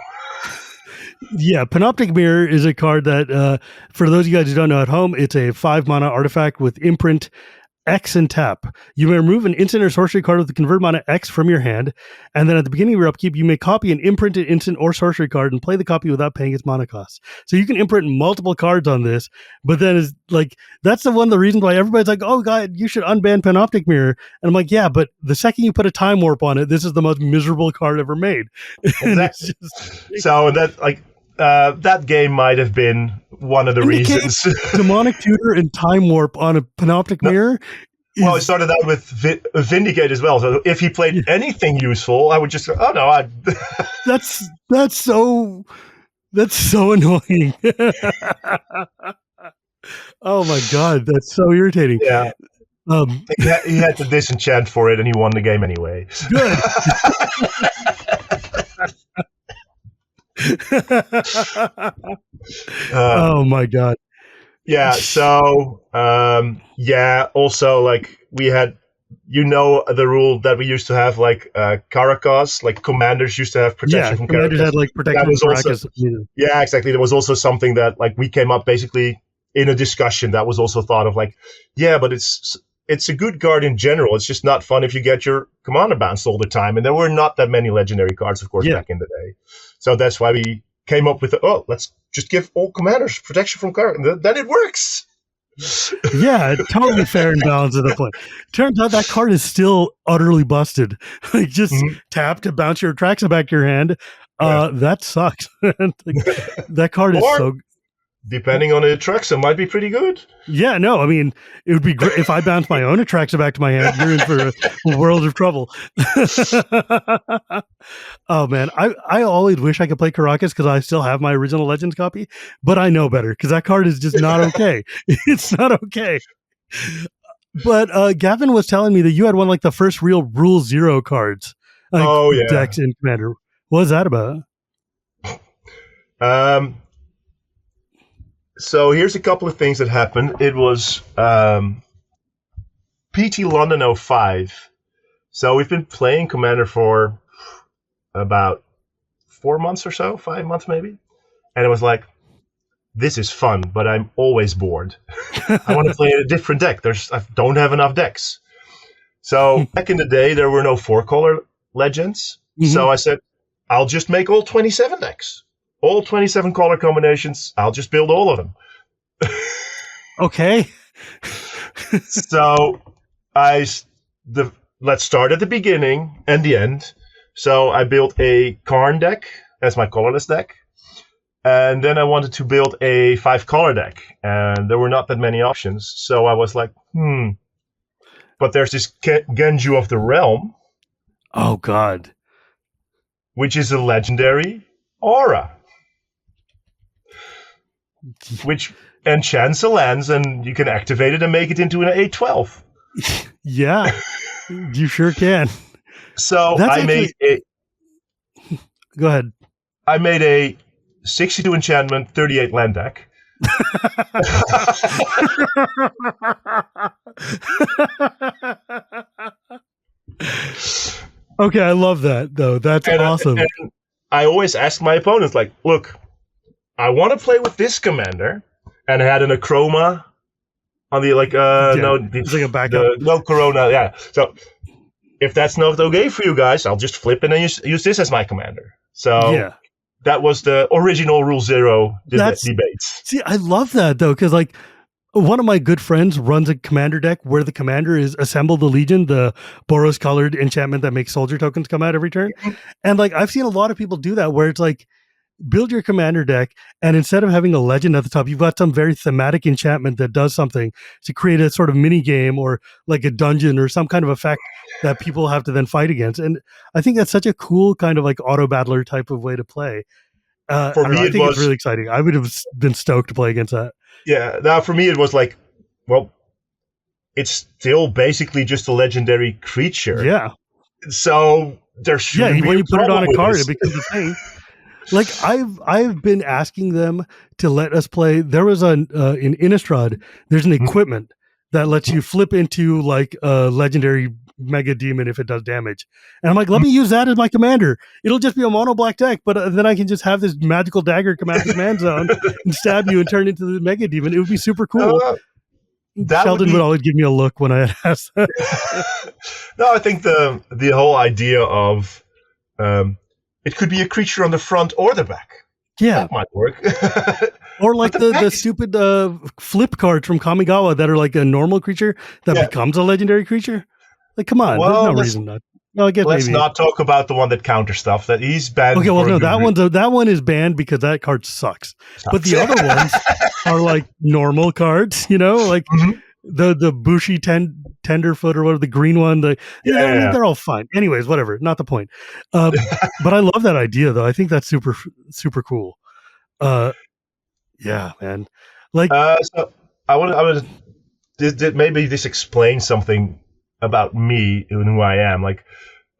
Yeah, Panoptic Mirror is a card that, for those of you guys who don't know at home, it's a 5-mana artifact with imprint X and tap. You may remove an instant or sorcery card with the convert mana X from your hand, and then at the beginning of your upkeep, you may copy an imprinted instant or sorcery card and play the copy without paying its mana cost. So you can imprint multiple cards on this, but then is like that's the one of the reasons why everybody's like, "Oh God, you should unban Panoptic Mirror." And I'm like, "Yeah, but the second you put a Time Warp on it, this is the most miserable card ever made." Exactly. So that game might have been one of the reasons. Demonic Tutor and Time Warp on a Panoptic Mirror. Well, it started out with Vindicate as well. So if he played anything useful, I would just go, "Oh no!" That's so annoying. Oh my God, that's so irritating. Yeah. He had to disenchant for it, and he won the game anyway. Good. Oh my God. Yeah. So, also, like, we had, the rule that we used to have, like, Caracas, like, commanders used to have protection from Caracas. Commanders had, like, protection from Caracas. Yeah, exactly. There was also something that, like, we came up basically in a discussion that was also thought of, like, yeah, but it's a good card in general. It's just not fun if you get your commander bounced all the time. And there were not that many legendary cards, of course, back in the day. So that's why we came up with, let's just give all commanders protection from Caracas. And then it works. Yeah, totally fair and balanced at that point. Turns out that card is still utterly busted. Like just tap to bounce your Atraxa back to your hand. That sucks. That card is so. Depending on the Atraxa, might be pretty good. Yeah, no, I mean, it would be great if I bounce my own Atraxa back to my hand. You're in for a world of trouble. Oh man, I always wish I could play Caracas because I still have my original Legends copy, but I know better because that card is just not okay. It's not okay. But Gavin was telling me that you had one like the first real Rule Zero cards. Like, decks in Commander. What was that about? So here's a couple of things that happened. It was PT London 05. So we've been playing Commander for about 4 months or so, 5 months maybe. And it was like, this is fun, but I'm always bored. I want to play a different deck. I don't have enough decks. So back in the day, there were no 4-color Legends. So I said, I'll just make all 27 decks. All 27 color combinations. I'll just build all of them. Okay. So let's start at the beginning and the end. So I built a Karn deck as my colorless deck. And then I wanted to build a 5-color deck. And there were not that many options. So I was like, But there's this Genju of the Realm. Oh, God. Which is a legendary aura. Which enchants the lands, and you can activate it and make it into an 8/12. Yeah, you sure can. So Go ahead. I made a 62 enchantment, 38 land deck. Okay, I love that, though. That's awesome. And I always ask my opponents, like, look, I want to play with this commander, and I had an Acroma on the it's like a backup. No Corona, yeah. So if that's not okay for you guys, I'll just flip it and use this as my commander. So that was the original Rule Zero debates. See, I love that though, because like one of my good friends runs a commander deck where the commander is Assemble the Legion, the Boros colored enchantment that makes soldier tokens come out every turn. And like I've seen a lot of people do that where it's like, build your commander deck, and instead of having a legend at the top, you've got some very thematic enchantment that does something to create a sort of mini game or like a dungeon or some kind of effect that people have to then fight against. And I think that's such a cool kind of like auto battler type of way to play. For me, I think it's really exciting. I would have been stoked to play against that. Yeah. Now, for me, it was like, well, it's still basically just a legendary creature. Yeah. So there shouldn't be when you put it on a card, this. It becomes a thing. Like I've been asking them to let us play. There was in Innistrad, there's an equipment that lets you flip into like a legendary mega demon if it does damage. And I'm like, let me use that as my commander. It'll just be a mono black deck, but then I can just have this magical dagger come out of command zone and stab you and turn into the mega demon. It would be super cool. Sheldon would always give me a look when I asked that. No, I think the whole idea of it could be a creature on the front or the back. Yeah. That might work. Or like the stupid flip cards from Kamigawa that are like a normal creature that becomes a legendary creature. Like, come on. There's no reason not. No, I guess let's not talk about the one that counters stuff. That he's banned. Okay, well, no, that one is banned because that card sucks. But the other ones are like normal cards, you know, like the Bushi Tenderfoot or whatever, the green one. They're all fine. Anyways, whatever. Not the point. But I love that idea, though. I think that's super, super cool. Yeah, man. Like, so I would. Maybe this explains something about me and who I am. Like,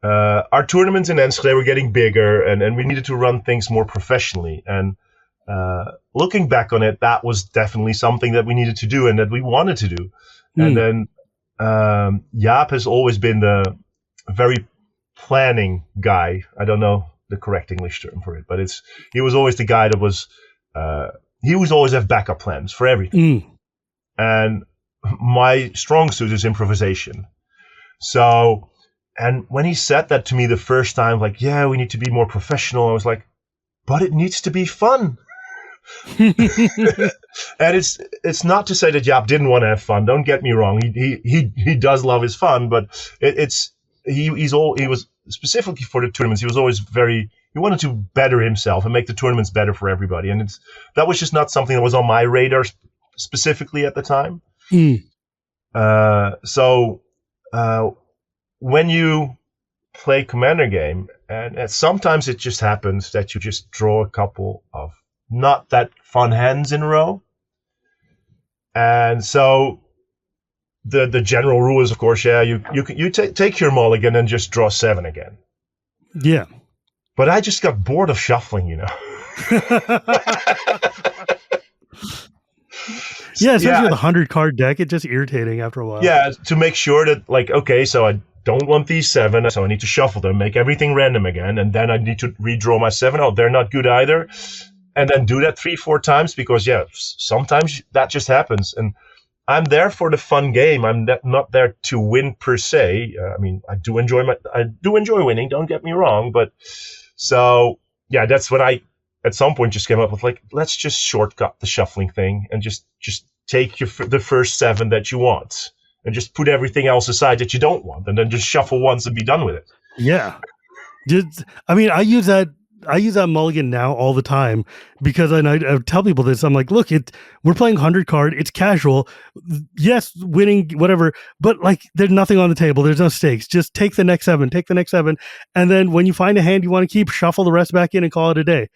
our tournaments in Enschede were getting bigger, and we needed to run things more professionally. And looking back on it, that was definitely something that we needed to do and that we wanted to do. And then Jaap has always been the very planning guy. I don't know the correct English term for it, but he was always the guy that was he would always have backup plans for everything. And my strong suit is improvisation. So, and when he said that to me the first time, like, yeah, we need to be more professional, I was like, but it needs to be fun. And it's not to say that Jaap didn't want to have fun. Don't get me wrong. He does love his fun, but he was specifically for the tournaments. He was always he wanted to better himself and make the tournaments better for everybody. And that was just not something that was on my radar specifically at the time. So when you play Commander game, and sometimes it just happens that you just draw a couple of not that fun hands in a row. And so the general rule is, of course, you take your mulligan and just draw 7 again. Yeah. But I just got bored of shuffling, Yeah, especially with a 100-card deck, it's just irritating after a while. Yeah, to make sure that, like, okay, so I don't want these 7, so I need to shuffle them, make everything random again, and then I need to redraw my 7. Oh, they're not good either. And then do that 3-4 times because, sometimes that just happens. And I'm there for the fun game. I'm not there to win per se. I mean, I do enjoy winning, don't get me wrong, but so, that's when I, at some point, just came up with, like, let's just shortcut the shuffling thing and just take the first 7 that you want and just put everything else aside that you don't want and then just shuffle once and be done with it. Yeah. I use that mulligan now all the time because I tell people this. I'm like, look, we're playing 100 card. It's casual. Yes, winning, whatever. But like, there's nothing on the table. There's no stakes. Just take the next 7. And then when you find a hand you want to keep, shuffle the rest back in and call it a day.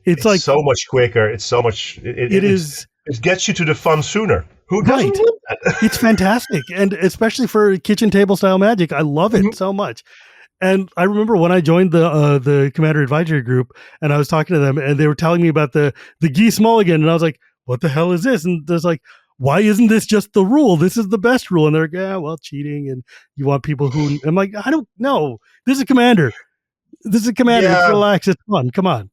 It's like so much quicker. It's so much. It gets you to the fun sooner. Who doesn't want that? It's fantastic. And especially for kitchen table style Magic, I love it so much. And I remember when I joined the Commander Advisory Group and I was talking to them and they were telling me about the Gees Mulligan. And I was like, what the hell is this? And there's like, why isn't this just the rule? This is the best rule. And they're like, yeah, well, cheating. And you want people who, I'm like, I don't know. This is a Commander. Yeah. Relax. It's fun. Come on.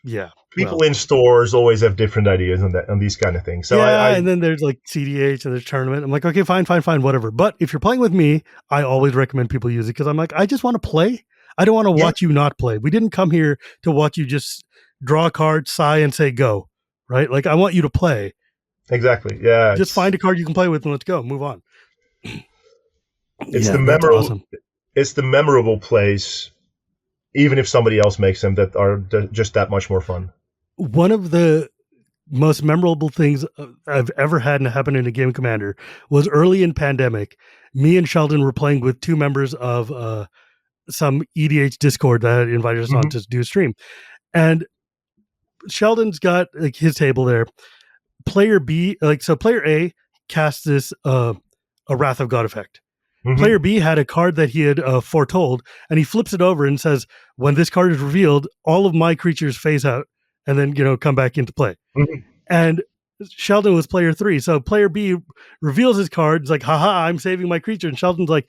Yeah. People in stores always have different ideas on these kind of things. So and then there's like CDH and there's tournament. I'm like, okay, fine, whatever. But if you're playing with me, I always recommend people use it because I'm like, I just want to play. I don't want to watch you not play. We didn't come here to watch you just draw a card, sigh, and say go, right? Like, I want you to play. Exactly. Yeah. Just find a card you can play with and let's go. Move on. It's the memorable. Awesome. It's the memorable plays, even if somebody else makes them, that are just that much more fun. One of the most memorable things I've ever had happen in a game of Commander was early in pandemic. Me and Sheldon were playing with 2 members of some EDH Discord that had invited us on to do a stream. And Sheldon's got like his table there. Player B, player A cast this a Wrath of God effect. Player B had a card that he had foretold, and he flips it over and says, when this card is revealed, all of my creatures phase out and then, come back into play. And Sheldon was player 3. So player B reveals his card. It's like, haha, I'm saving my creature. And Sheldon's like,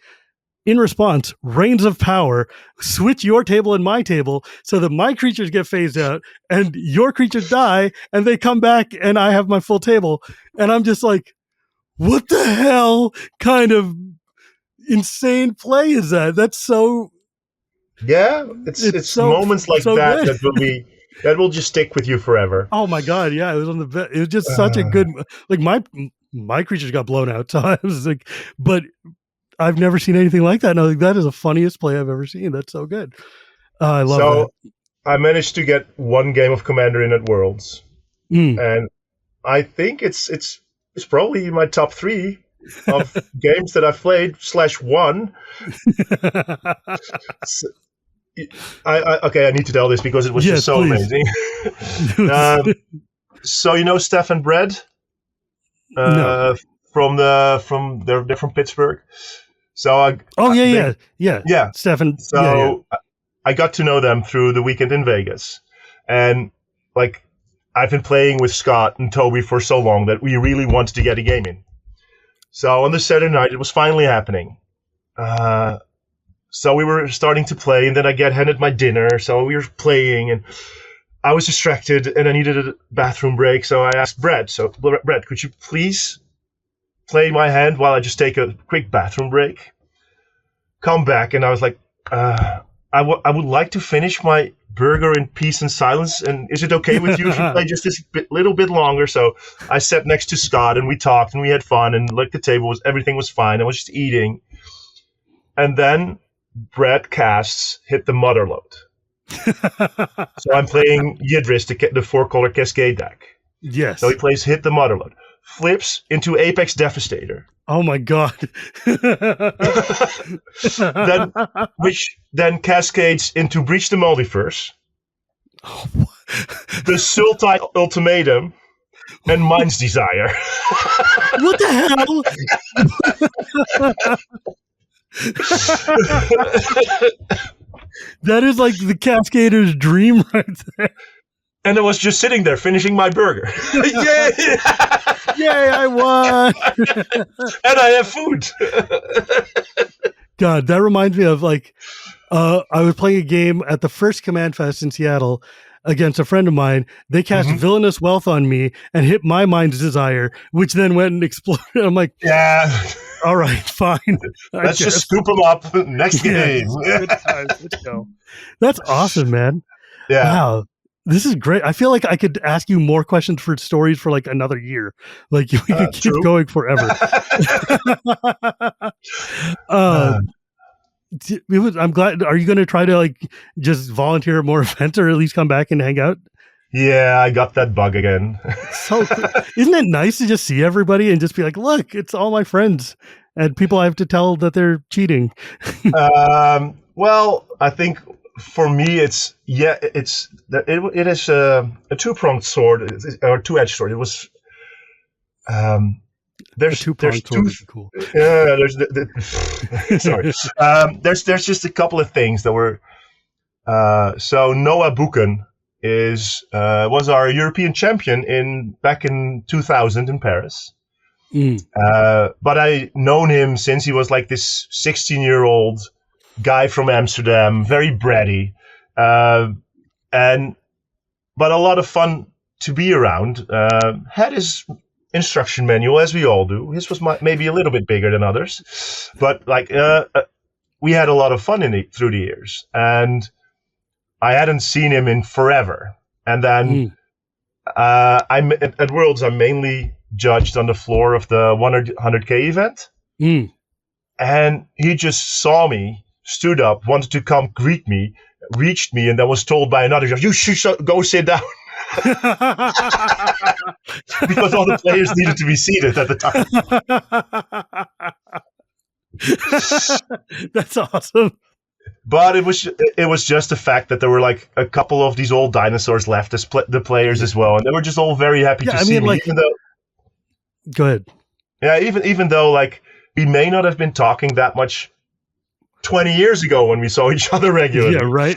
in response, Reigns of Power, switch your table and my table so that my creatures get phased out and your creatures die and they come back and I have my full table. And I'm just like, what the hell kind of insane play is that? That's so... Yeah, it's so, moments like so that that will just stick with you forever. Oh my god, yeah, it was on the. It was just such a good. Like my creatures got blown out, so I was like, but I've never seen anything like that. And I was like, that is the funniest play I've ever seen. That's so good. I love that. I managed to get 1 game of Commander in at Worlds, and I think it's probably in my top 3 of games that I've played /1. I need to tell this because it was just so amazing. So Stefan Bread no. from they're from Pittsburgh. So yeah, Stefan. So I got to know them through the weekend in Vegas, and like I've been playing with Scott and Toby for so long that we really wanted to get a game in. So on the Saturday night, it was finally happening. So we were starting to play, and then I get handed my dinner. So we were playing, and I was distracted, and I needed a bathroom break. So I asked Brett, Brett, could you please play my hand while I just take a quick bathroom break? Come back, and I was like, I would like to finish my burger in peace and silence? And is it okay with you if you play just this little bit longer? So I sat next to Scott, and we talked, and we had fun, and like the table everything was fine. I was just eating. And then Brett casts Hit the Mother Load. So I'm playing Yidris, the 4-color Cascade deck. Yes. So he plays Hit the Mother Load. Flips into Apex Devastator. Oh my god. Which then cascades into Breach the Multiverse. The Sultai Ultimatum. And Mind's Desire. What the hell? That is like the Cascader's dream right there. And I was just sitting there finishing my burger. Yay! Yay, I won! And I have food. God, that reminds me of like, I was playing a game at the first Command Fest in Seattle against a friend of mine. They cast Villainous Wealth on me and hit my Mind's Desire, which then went and exploded. I'm like, yeah, all right, fine. Let's just scoop them up. Next game. Good times. Let's go. That's awesome, man. Yeah. Wow. This is great. I feel like I could ask you more questions for stories for like another year. Like we could keep going forever. I'm glad. Are you going to try to like just volunteer at more events or at least come back and hang out? Yeah, I got that bug again. So isn't it nice to just see everybody and just be like, look, it's all my friends and people I have to tell that they're cheating? Well, I think for me, it is a two-pronged sword or two-edged sword. It was there's two. Cool. Yeah, sorry. There's just a couple of things that were. So Noah Buchan was our European champion back in 2000 in Paris. But I known him since he was like this 16-year-old guy from Amsterdam, very bratty, but a lot of fun to be around. Had his instruction manual, as we all do. His was maybe a little bit bigger than others, but like we had a lot of fun through the years. And I hadn't seen him in forever. And then I'm at Worlds. I'm mainly judged on the floor of the 100K event, and he just saw me. Stood up, wanted to come greet me, reached me, and then was told by another judge, "You should go sit down," because all the players needed to be seated at the time. That's awesome. But it was just the fact that there were like a couple of these old dinosaurs left as the players as well, and they were just all very happy to see me. Like, even though, go ahead. Yeah, even though like we may not have been talking that much 20 years ago when we saw each other regularly. Yeah, right.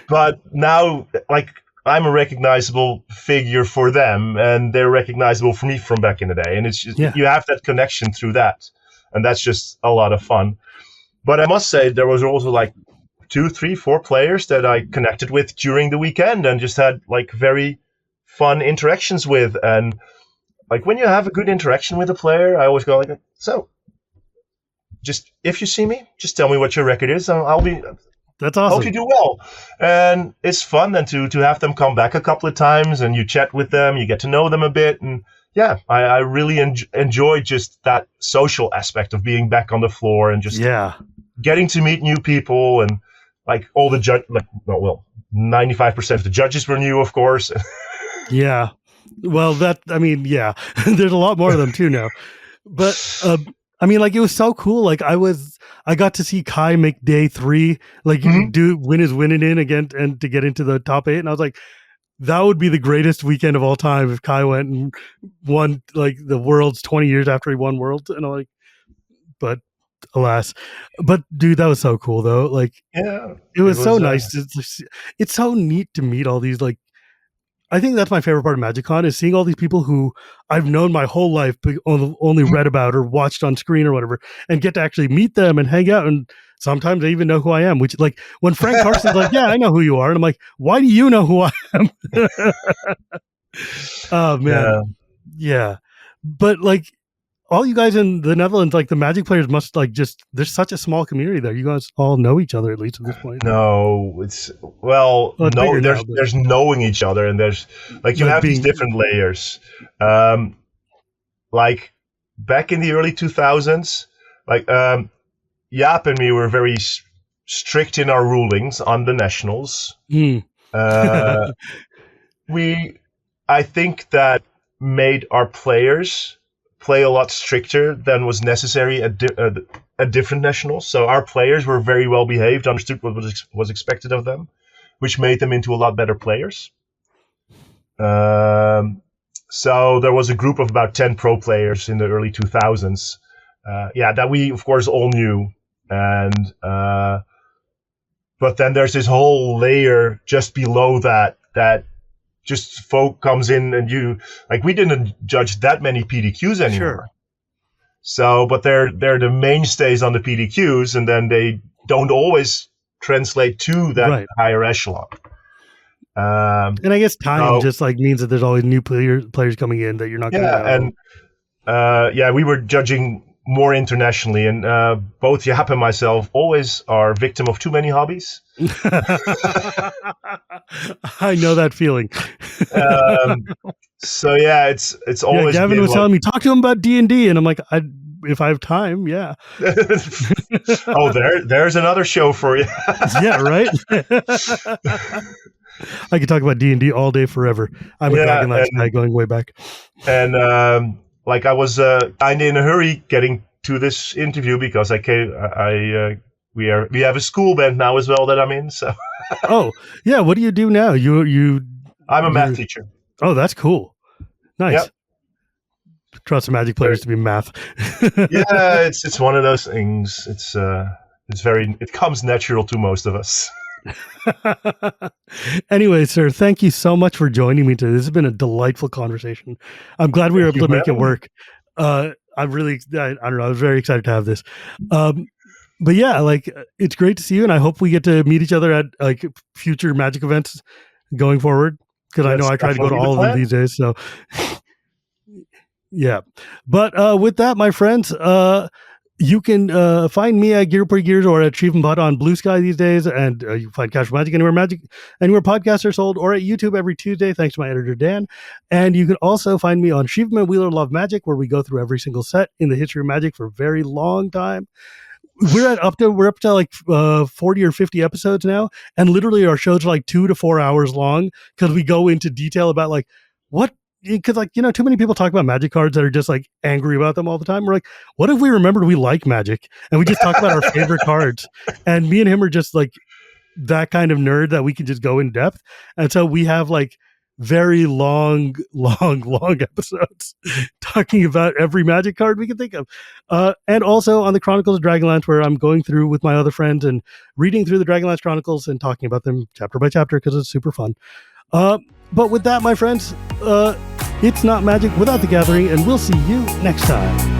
But now, like, I'm a recognizable figure for them, and they're recognizable for me from back in the day. And it's just, you have that connection through that. And that's just a lot of fun. But I must say, there was also like 2, 3, 4 players that I connected with during the weekend and just had like very fun interactions with. And like when you have a good interaction with a player, I always go like, so just if you see me, just tell me what your record is. I'll be. That's awesome. Hope you do well. And it's fun then to have them come back a couple of times and you chat with them, you get to know them a bit. And yeah, I really enjoy just that social aspect of being back on the floor and just getting to meet new people. And like all the 95% of the judges were new, of course. Yeah. Well, there's a lot more of them too now. But I mean, like, it was so cool. Like, I got to see Kai make day 3, like, win his winning in again and to get into the top 8. And I was like, that would be the greatest weekend of all time if Kai went and won, like, the Worlds 20 years after he won Worlds. And I'm like, but alas. But, dude, that was so cool, though. Like, it was so nice. It's so neat to meet all these, like, I think that's my favorite part of MagicCon is seeing all these people who I've known my whole life, but only read about or watched on screen or whatever, and get to actually meet them and hang out. And sometimes they even know who I am, which like when Frank Carson's like, yeah, I know who you are. And I'm like, why do you know who I am? Oh man. Yeah. But like all you guys in the Netherlands, like the Magic players must like just, there's such a small community there. You guys all know each other, at least at this point. No, it's there's knowing each other, and there's like you have these different layers. Like back in the early 2000s, like Jaap and me were very strict in our rulings on the nationals. I think that made our players play a lot stricter than was necessary at different nationals. So our players were very well behaved, understood what was expected of them, which made them into a lot better players. So there was a group of about 10 pro players in the early 2000s. That we of course all knew, and but then there's this whole layer just below that just folk comes in, and we didn't judge that many PDQs anymore. Sure. So, but they're the mainstays on the PDQs, and then they don't always translate to that higher echelon. And I guess time just like means that there's always new players coming in that you're not going to know. And we were judging more internationally, and both Jaap and myself always are victim of too many hobbies. I know that feeling. So it's always. Gavin was telling me talk to him about D&D, and I'm like, if I have time, yeah. There's another show for you. Yeah, right. I could talk about D&D all day forever. I'm a Dragonlance guy going way back. And I was kind of in a hurry getting to this interview because we have a school band now as well that I'm in. So. Oh yeah, what do you do now? I'm a math teacher. Oh, that's cool. Nice. Yep. Trust the Magic players to be math. Yeah, it's one of those things. It comes natural to most of us. Anyway, sir, thank you so much for joining me today. This has been a delightful conversation. I'm glad we were able to make it work. I don't know. I was very excited to have this. But yeah, it's great to see you, and I hope we get to meet each other at future Magic events going forward, because I know I try to go to all of them these days. So yeah. But with that, my friends, you can find me at Gear Per Gears or at Shivam Bhatt on Blue Sky these days, and you can find Casual Magic anywhere podcasts are sold, or at YouTube every Tuesday, thanks to my editor Dan. And you can also find me on Shivam and Wheeler Love Magic, where we go through every single set in the history of Magic for a very long time. We're up to 40 or 50 episodes now, and literally our shows are 2 to 4 hours long, because we go into detail about what. Because too many people talk about Magic cards that are just angry about them all the time. We're like, what if we remembered we like Magic and we just talk about our favorite cards? And me and him are just that kind of nerd that we can just go in depth. And so we have very long episodes talking about every Magic card we can think of. And also on the Chronicles of Dragonlance, where I'm going through with my other friends and reading through the Dragonlance Chronicles and talking about them chapter by chapter, because it's super fun. But with that, my friends, it's not Magic without the Gathering, and we'll see you next time.